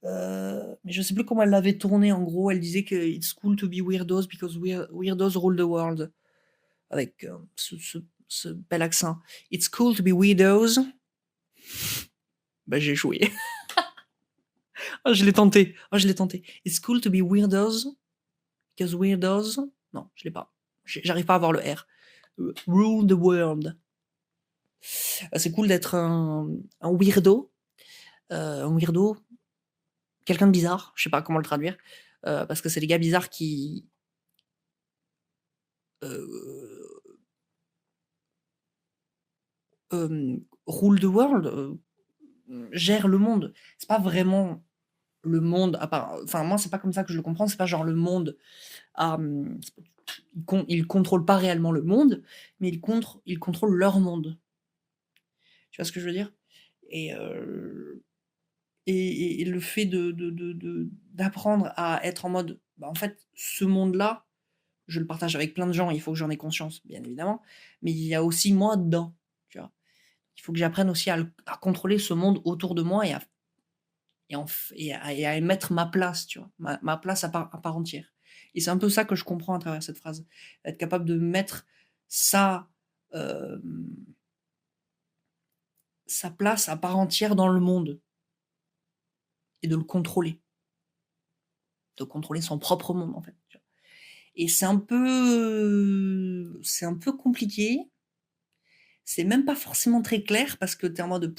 mais je sais plus comment elle l'avait tourné. En gros, elle disait que: «It's cool to be weirdos because weirdos rule the world», avec, ce bel accent. «It's cool to be weirdos». Bah, j'ai joué. Ah, je l'ai tenté. Ah, je l'ai tenté. «It's cool to be weirdos because weirdos». Non, je l'ai pas. J'arrive pas à avoir le R. Rule the world. C'est cool d'être un weirdo, quelqu'un de bizarre, je sais pas comment le traduire, parce que c'est les gars bizarres qui, heu, rule the world, gère le monde. C'est pas vraiment le monde à part enfin moi c'est pas comme ça que je le comprends, c'est pas genre le monde c'est pas ils contrôlent pas réellement le monde, mais ils contrôlent leur monde. Tu vois ce que je veux dire? Et et le fait d'apprendre à être en mode, bah, en fait, ce monde-là, je le partage avec plein de gens, il faut que j'en ai conscience, bien évidemment, mais il y a aussi moi dedans, tu vois? Il faut que j'apprenne aussi à contrôler ce monde autour de moi et à émettre ma place, tu vois? Ma place à part entière. Et c'est un peu ça que je comprends à travers cette phrase. Être capable de mettre sa, hem, sa place à part entière dans le monde et de le contrôler. De contrôler son propre monde, en fait, tu vois? Et c'est un peu compliqué. C'est même pas forcément très clair parce que tu es en mode: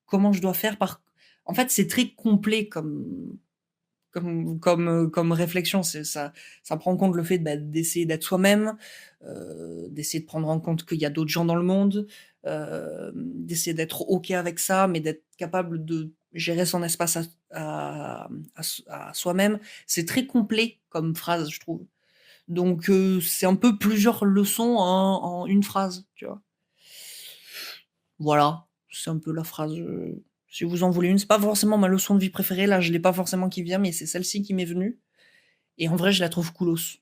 «Comment je dois faire?» En fait, c'est très complet comme réflexion. Ça prend en compte le fait, bah, d'essayer d'être soi-même, d'essayer de prendre en compte qu'il y a d'autres gens dans le monde, d'essayer d'être OK avec ça, mais d'être capable de gérer son espace à soi-même. C'est très complet comme phrase, je trouve. Donc c'est un peu plusieurs leçons en une phrase, tu vois? Voilà, c'est un peu la phrase, si vous en voulez une. C'est pas forcément ma leçon de vie préférée, là, je l'ai pas forcément qui vient, mais c'est celle-ci qui m'est venue et en vrai, je la trouve coolos.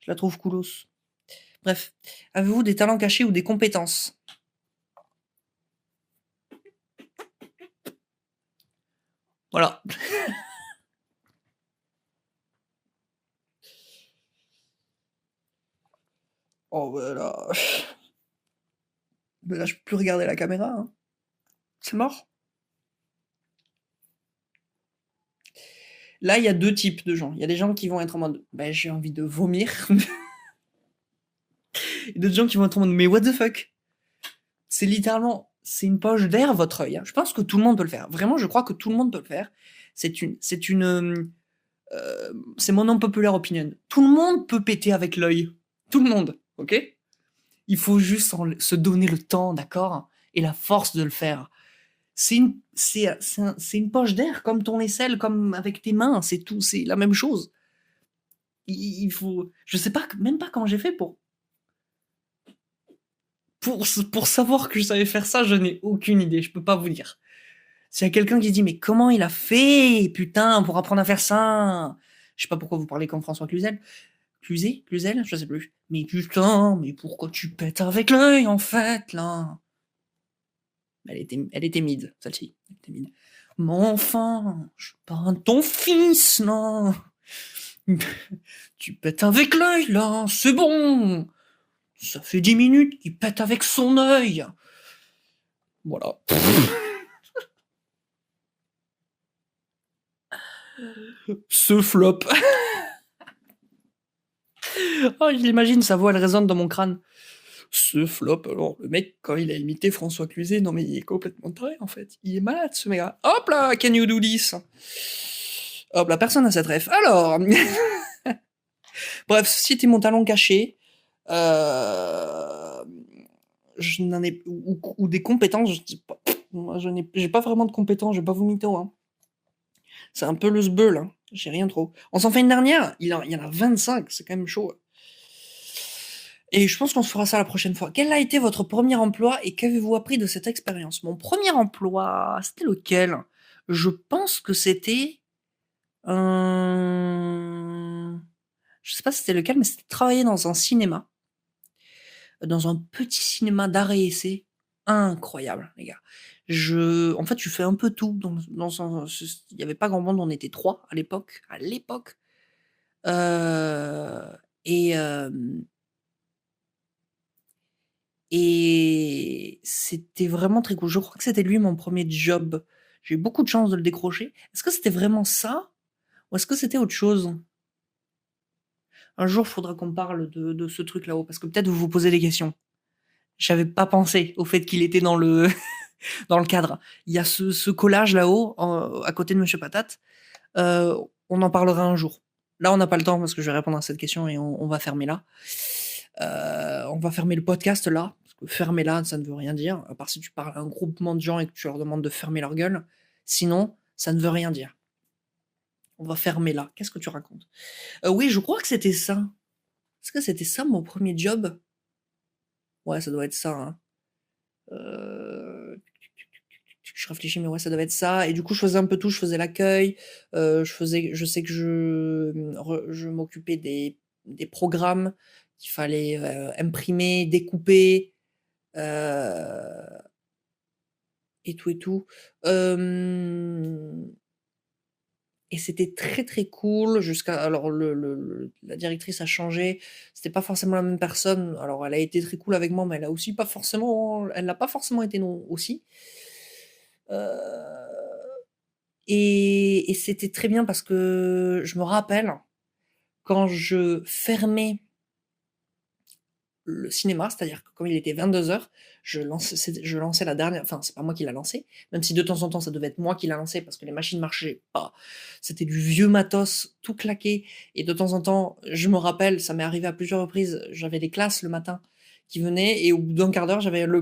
Je la trouve coolos. Bref, avez-vous des talents cachés ou des compétences? Voilà. Oh bah là, mais là, je peux plus regarder la caméra, hein. C'est mort. Là, il y a 2 types de gens. Il y a des gens qui vont être en mode: «Bah, j'ai envie de vomir» et d'autres gens qui vont être en mode: «Mais what the fuck?» C'est littéralement c'est une poche d'air votre œil, hein. Je pense que tout le monde peut le faire. Vraiment, je crois que tout le monde peut le faire. C'est mon unpopular opinion. Tout le monde peut péter avec l'œil. Tout le monde, OK? Il faut juste se donner le temps, d'accord? Et la force de le faire. C'est une poche d'air comme ton aisselle, comme avec tes mains, c'est tout, c'est la même chose. Il faut je sais pas même pas comment j'ai fait pour savoir que je savais faire ça, je n'ai aucune idée, je peux pas vous dire. S'il y a quelqu'un qui se dit: «Mais comment il a fait, putain, pour apprendre à faire ça?» Je sais pas pourquoi vous parlez comme François Cluzel. Cluzel? Je sais plus. «Mais putain, mais pourquoi tu pètes avec l'œil, en fait, là?» Elle était mid, celle-ci. Elle était mid. «Mais enfin, je suis pas ton fils, là! Tu pètes avec l'œil, là, c'est bon! Ça fait 10 minutes qu'il pète avec son œil!» Voilà. Ce flop. Oh, je l'imagine, sa voix, elle résonne dans mon crâne. Ce flop, alors le mec, quand il a imité François Cluzet, non mais il est complètement taré en fait. Il est malade ce mec-là. Hop là, can you do this? Hop là, personne n'a cette ref. Alors, bref, ceci était mon talent caché. Euh, je n'en ai ou des compétences, je dis pas. Moi, j'ai pas vraiment de compétences, je vais pas vous mytho, hein. C'est un peu le sbeul, hein. J'ai rien trop. On s'en fait une dernière? Il y en a 25, c'est quand même chaud. Et je pense qu'on se fera ça la prochaine fois. Quel a été votre premier emploi et qu'avez-vous appris de cette expérience? Mon premier emploi, c'était lequel? Je pense que c'était un je sais pas c'était lequel, mais c'était travailler dans un cinéma, dans un petit cinéma d'art et essai. Incroyable, les gars. En fait, tu fais un peu tout dans un il y avait pas grand monde, on était 3 à l'époque, heu et hem Et c'était vraiment très cool. Je crois que c'était lui mon premier job. J'ai eu beaucoup de chance de le décrocher. Est-ce que c'était vraiment ça? Ou est-ce que c'était autre chose? Un jour, il faudra qu'on parle de ce truc là-haut, parce que peut-être vous vous posez des questions. J'avais pas pensé au fait qu'il était dans le dans le cadre. Il y a ce collage là-haut, à côté de Monsieur Patate. Heu, on en parlera un jour. Là, on n'a pas le temps parce que je vais répondre à cette question et on va fermer là. On va fermer le podcast là. Parce que fermer là, ça ne veut rien dire, à part si tu parles à un groupement de gens et que tu leur demandes de fermer leur gueule. Sinon, ça ne veut rien dire. On va fermer là. Qu'est-ce que tu racontes? Oui, je crois que c'était ça. Est-ce que c'était ça mon premier job? Ouais, ça doit être ça, hein. Je réfléchis, mais ouais, ça doit être ça et du coup, je faisais un peu tout. Je faisais l'accueil, je sais que je m'occupais des programmes qu'il fallait, imprimer, découper, heu et tout et tout. Hem Et c'était très, très cool jusqu'à alors le la directrice a changé, c'était pas forcément la même personne. Alors elle a été très cool avec moi, mais elle n'a pas forcément été non aussi. Heu et c'était très bien parce que je me rappelle quand je fermais le cinéma, c'est-à-dire que quand il était 22:00, je lançais la dernière enfin, c'est pas moi qui l'a lancé, même si de temps en temps, ça devait être moi qui l'a lancé parce que les machines marchaient pas. C'était du vieux matos, tout claqué et de temps en temps, je me rappelle, ça m'est arrivé à plusieurs reprises, j'avais des classes le matin qui venaient et au bout d'un quart d'heure, j'avais le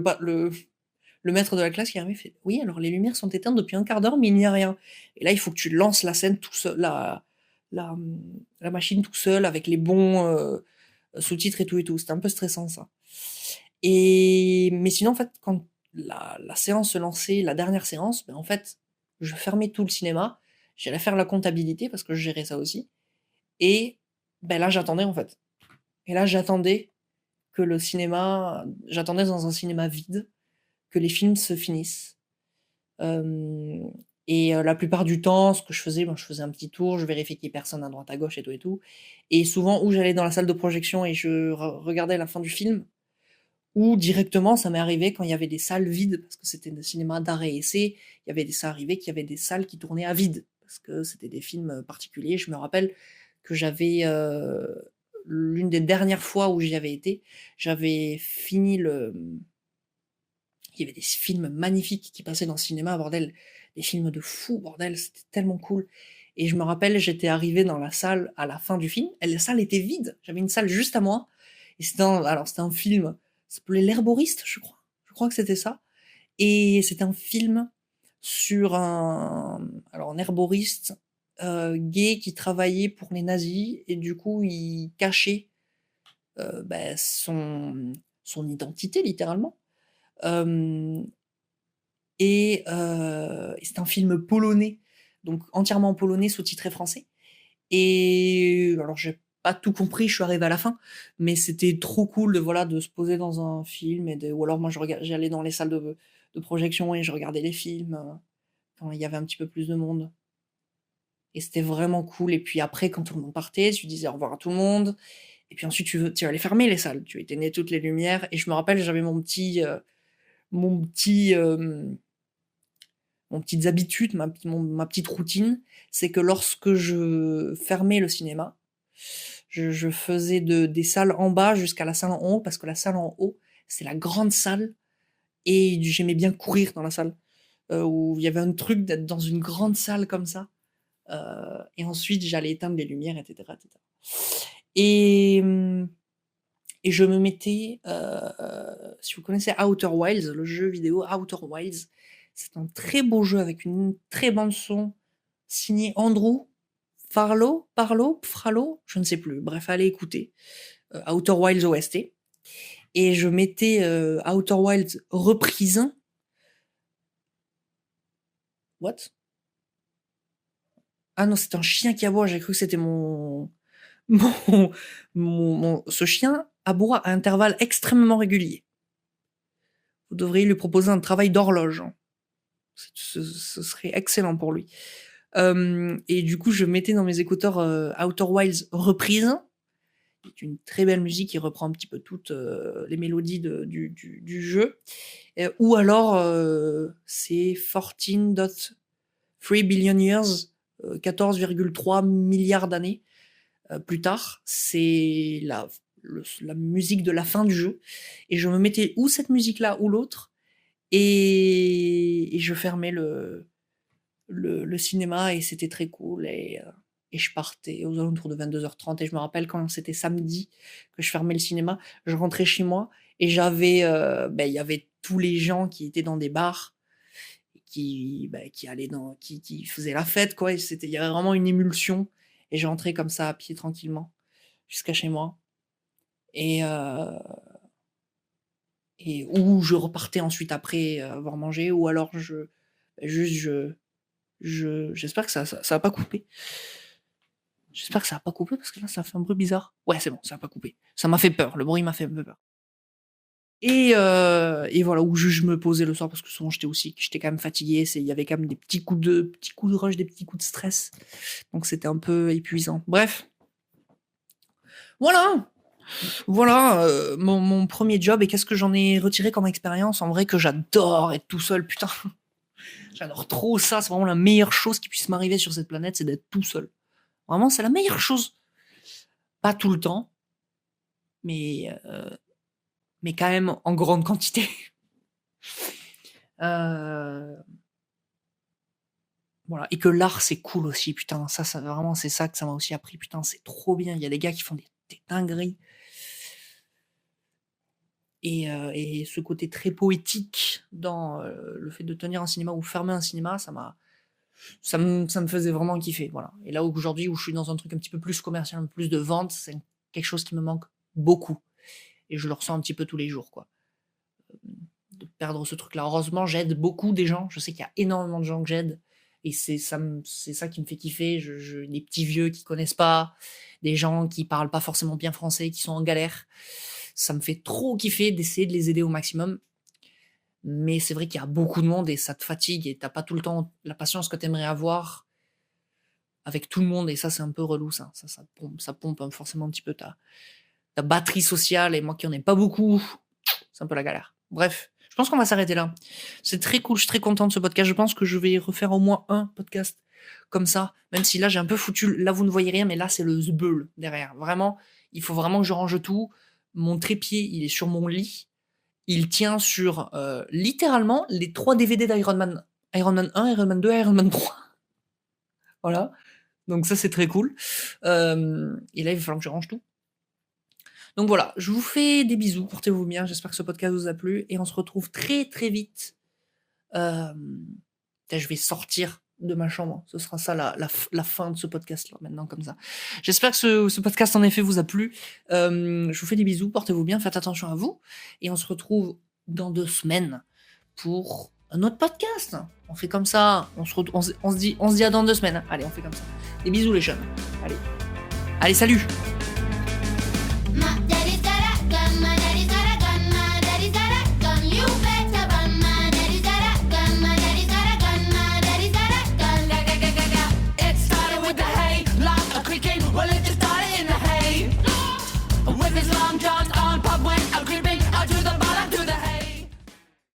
maître de la classe qui arrivait, il fait: «Oui, alors les lumières sont éteintes depuis un quart d'heure, mais il n'y a rien» et là, il faut que tu lances la scène tout seul la machine tout seul avec les bons, sous-titres et tout et tout. C'était un peu stressant ça. Mais sinon, en fait, quand la séance se lançait, la dernière séance, ben, en fait, je fermais tout le cinéma, j'allais faire la comptabilité parce que je gérais ça aussi et ben, là, j'attendais, en fait et là, j'attendais dans un cinéma vide que les films se finissent. Hem La plupart du temps, ce que je faisais, ben, je faisais un petit tour, je vérifiais qu'il y ait personne à droite à gauche et tout et souvent, ou j'allais dans la salle de projection et je regardais la fin du film ou directement, ça m'est arrivé quand il y avait des salles vides, parce que c'était des cinémas d'art et essai, il y avait des ça arrivait qu'il y avait des salles qui tournaient à vide, parce que c'était des films, particuliers. Je me rappelle que l'une des dernières fois où j'y avais été, j'avais fini il y avait des films magnifiques qui passaient dans le cinéma, bordel, des films de fou, bordel, c'était tellement cool et je me rappelle, j'étais arrivé dans la salle à la fin du film et la salle était vide. J'avais une salle juste à moi et c'était un film, ça s'appelait L'Herboriste, je crois. Je crois que c'était ça et c'était un film sur un herboriste, gay qui travaillait pour les nazis et du coup, il cachait, son identité littéralement. Hem et c'est un film polonais, donc entièrement en polonais, sous-titré français et alors j'ai pas tout compris, je suis arrivée à la fin, mais c'était trop cool de se poser dans un film ou alors moi j'allais dans les salles de projection et je regardais les films, quand il y avait un petit peu plus de monde et c'était vraiment cool et puis après quand tout le monde partait, tu disais au revoir à tout le monde et puis ensuite tu allais fermer les salles, tu éteignais toutes les lumières et je me rappelle, j'avais mon petit, mon petites habitudes, ma petite routine, c'est que lorsque je fermais le cinéma, je faisais des salles en bas jusqu'à la salle en haut, parce que la salle en haut, c'est la grande salle et j'aimais bien courir dans la salle, où il y avait un truc d'être dans une grande salle comme ça, et ensuite j'allais éteindre les lumières et cetera et cetera. Et mmh et je me mettais, si vous connaissez Outer Wilds, le jeu vidéo Outer Wilds, c'est un très beau jeu avec une très bande son signé Andrew Pfralo, je ne sais plus. Bref, allez écouter, Outer Wilds OST et je mettais, Outer Wilds reprise. What? Ah non, c'est un chien qui aboie, j'ai cru que c'était mon ce chien aboie à intervalles extrêmement réguliers. Vous devriez lui proposer un travail d'horloge, hein. Ce serait excellent pour lui. Et du coup, je mettais dans mes écouteurs, Outer Wilds reprise, qui est une très belle musique qui reprend un petit peu toutes, les mélodies du jeu. Ou alors, c'est 14.3 billion years, 14,3 milliards d'années, plus tard. C'est la musique de la fin du jeu et je me mettais ou cette musique-là ou l'autre et je fermais le cinéma et c'était très cool et je partais aux alentours de 22:30 et je me rappelle quand c'était samedi que je fermais le cinéma, je rentrais chez moi Et j'avais, il y avait tous les gens qui étaient dans des bars, qui allaient qui faisaient la fête, quoi. Et il y avait vraiment une émulsion. Et je rentrais comme ça à pied tranquillement jusqu'à chez moi. Et, ou je repartais ensuite après avoir mangé, ou alors juste j'espère que ça va pas couper. J'espère que ça va pas couper parce que là ça fait un bruit bizarre. Ouais, c'est bon, ça va pas couper. Ça m'a fait peur, le bruit m'a fait un peu peur. Et voilà, où je me posais le soir parce que souvent j'étais quand même fatigué, il y avait quand même des petits coups de rush, des petits coups de stress. Donc c'était un peu épuisant. Bref. Voilà! Voilà, mon 1er job, et qu'est-ce que j'en ai retiré comme expérience? En vrai, que j'adore être tout seul, putain. J'adore trop ça, c'est vraiment la meilleure chose qui puisse m'arriver sur cette planète, c'est d'être tout seul. Vraiment, c'est la meilleure chose. Pas tout le temps, mais quand même en grande quantité. Voilà, et que l'art, c'est cool aussi, putain. Ça vraiment, c'est ça que ça m'a aussi appris, putain, c'est trop bien. Il y a des gars qui font des dingueries. Et ce côté très poétique dans le fait de tenir un cinéma ou fermer un cinéma, ça me faisait vraiment kiffer, voilà. Et là aujourd'hui où je suis dans un truc un petit peu plus commercial, un peu plus de vente, c'est quelque chose qui me manque beaucoup. Et je le ressens un petit peu tous les jours, quoi. De perdre ce truc-là. Heureusement, j'aide beaucoup des gens. Je sais qu'il y a énormément de gens que j'aide. Et c'est ça qui me fait kiffer. Des petits vieux qui connaissent pas, des gens qui parlent pas forcément bien français, qui sont en galère. Ça me fait trop kiffer d'essayer de les aider au maximum. Mais c'est vrai qu'il y a beaucoup de monde et ça te fatigue et t'as pas tout le temps la patience que t'aimerais avoir avec tout le monde, et ça, c'est un peu relou, ça. Ça pompe forcément un petit peu ta batterie sociale, et moi qui en ai pas beaucoup, c'est un peu la galère. Bref, je pense qu'on va s'arrêter là. C'est très cool, je suis très content de ce podcast. Je pense que je vais refaire au moins un podcast comme ça, même si là j'ai un peu foutu, là vous ne voyez rien, mais là c'est le zbeul derrière. Vraiment, il faut vraiment que je range tout. Mon trépied, il est sur mon lit. Il tient sur littéralement les 3 DVD d'Iron Man. Iron Man 1, Iron Man 2, Iron Man 3. Voilà. Donc ça, c'est très cool. Et là, il va falloir que je range tout. Donc voilà, je vous fais des bisous, portez-vous bien, j'espère que ce podcast vous a plu, et on se retrouve très très vite. Je vais sortir de ma chambre, ce sera ça la fin de ce podcast-là, maintenant, comme ça. J'espère que ce podcast, en effet, vous a plu. Je vous fais des bisous, portez-vous bien, faites attention à vous, et on se retrouve dans 2 semaines pour un autre podcast. On fait comme ça, on se dit à dans 2 semaines. Allez, on fait comme ça. Des bisous les jeunes. Allez, salut!